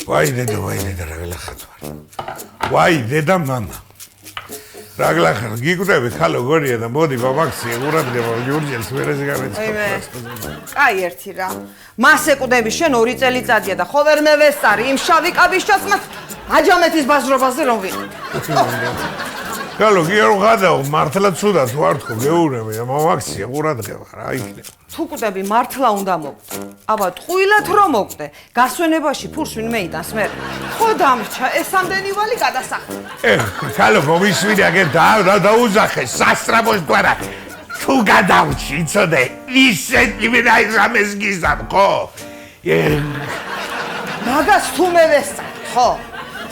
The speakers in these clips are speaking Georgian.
ვაი დედა რაგლახარ ვაი დედა მამა რაგლახარ გიკვდები ხალო გორია და მოდი ბაბაქსი ყურადღება ჯურჯელს ვერაზე გამეცხრა კაი ერთი რა მას ეკუდები შენ 2 წელიწადია და ხო ვერ მევესწარი იმ შავი კაბიშჩას მას აჯამეთის ბაზრობაზე რომ ვიყიდ ხალო გიარო ხადაო მართლა ცუდად ვარ თქო გეურები და ბაბაქსი ყურადღება რა იქნება თუ კვდები მართლა უნდა მოკვდე აბა ტყუილად რომ მოკვდე გასვენებაში ფულს ვინმე იტანს მე ხო დამრჩა ეს ამდენი ვალი გადასახდა ხალო მომისვიდე აგერ დაუძახე სასტრაბოს დვარა თუ გადავჭი იცოდე ისეთი ვინაი რამეს გიზამ ხო მაგას თუ მევესწარ ხო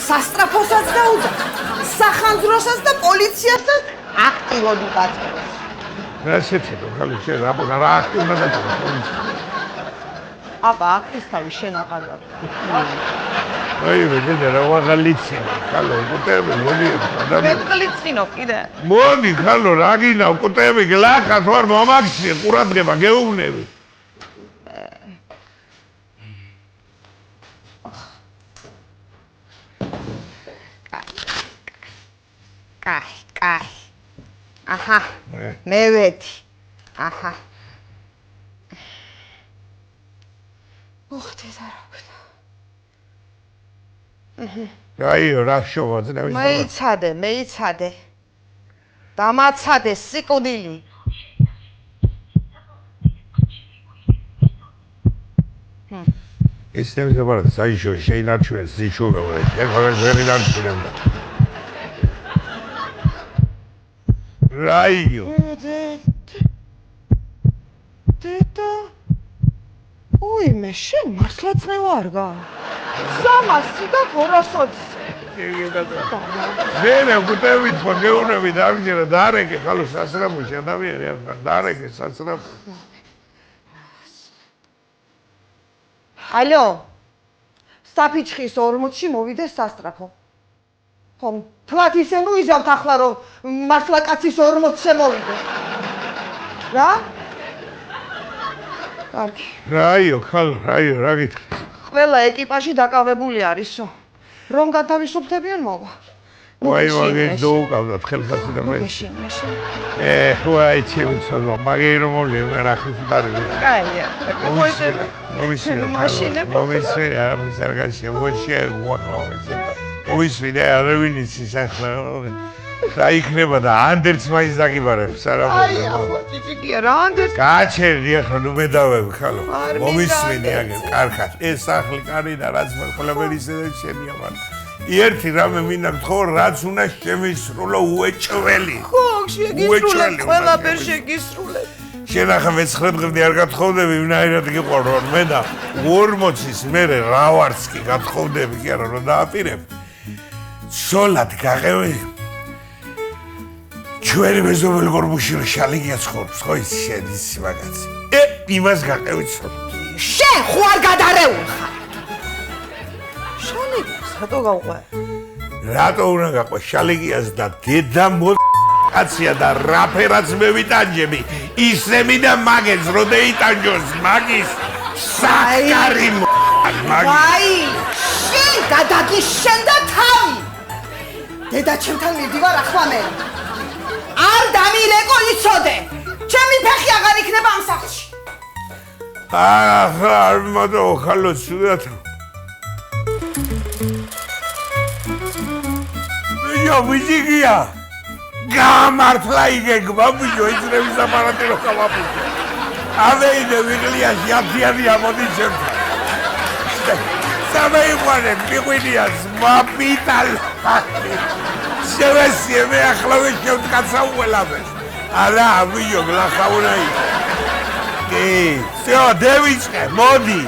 სასტრაფოსაც დაუძახე სახანძროსაც და პოლიციასაც აქტივოდ უყაწყებს რა შეცდო ხალო შენ რა აქტი უნდა დაწესო აბა აქტის თავი შენ აყარებ აი ვეძე რა ვაღალიცი ხალო კუტები მოდი ვეღლიცინო კიდე მოდი ხალო რა გინდა კუტები გლახას ვარ მომაქსი ყურადღება გეუბნები კაი აჰა მე ვედი აჰა მოხდე და რა ვქნა აიო რა შოვაძნები მეიცადე დამაცადე სიკვდილი ეს ნებისმიერ საიშო შეინარჩუნეს ზიშოვე ეხლა ვერ ინარჩუნებდა რაიო დედა ой მე შენ მართლა წნევარგა 300 და 220 ზენა გუტევით მოგეუნები დამჯერა დარეკე ხალო სასრამოში ადამიანი არ დარეკე სასრამო ალო საფიჩხის 40-ში მოვიდეს სასტრაფო ხო თვათ ისე მივიზავთ ახლა რომ მართლა კაცის 40-ზე მოვიდე რა კარგი რაიო ხალო რაიო რა გითხრი ყველა ეკიპაჟი დაკავებული არისო რომ გადავისუფლებიან მოვა ვაი ვაგე დაუკავდათ ხელფასი და მე ვაი ჩემო მაგე რომ მოვიდა რა ხიფარი კაია მომისია მისარგაში მოშე ვისვიდე არავინის ისახლა რა იქნება და ანდერც მაინც დაგიბარებს არა აი ახლა ციციკია რა ანდერც გაჩერდი ახლა ნუ მედავები ხალო მომისვიდე აგერ კარგად ეს სახლი კარი და რაც ყველაფერი ისე შენია მაგრამ ერთი რამე მინდა გთხოვ რაც უნდა შემისრულო უეჭველი ხო შეგისრულებ ყველაფერი შეგისრულებ შენ ახლა მე-9 დღემდე არ გათხოვდები ვინაირად გიყვარო მე და 40-ის მერე რა ვარც კი გათხოვდები კი არა რომ დააპირებ სოლად გაღები ჩვენი მეზობელი გორბუში შალიგია ცხოვრობს ხო ის შენ ის მაგაცი იმას გაყევით შენ ხო არ გადარეული ხარ შალიგიას რატო გავყვე რატო უნდა გაყვე შალიგიას და დედა კაცია და რაფერაც მე ვიტანჯები ისე მინდა მაგეს რო დაიტანჯოს მაგის საკარი ვაი შენ გადაგიშენ და თავი დედა ჩემთან მივდივარ ახლა მე არ დამილეკო იცოდე ჩემი ფეხი აღარ იქნება ამ სახლში არ მოდო ხალო სულად იო ვიზიგია გამართლა იგეგმა ბიჭო ისრები საპარატი რო გავაფუძე ავეინე ვიღლიაში აფიანი ამოდი ჩემთან სამეიყვანე მიყვინია ზმაპიტალ შევესიე მე ახლავე შევდგაცა უელაბეს არა ბიჭო გლახაუნაი კი всё დევიწყე მოდი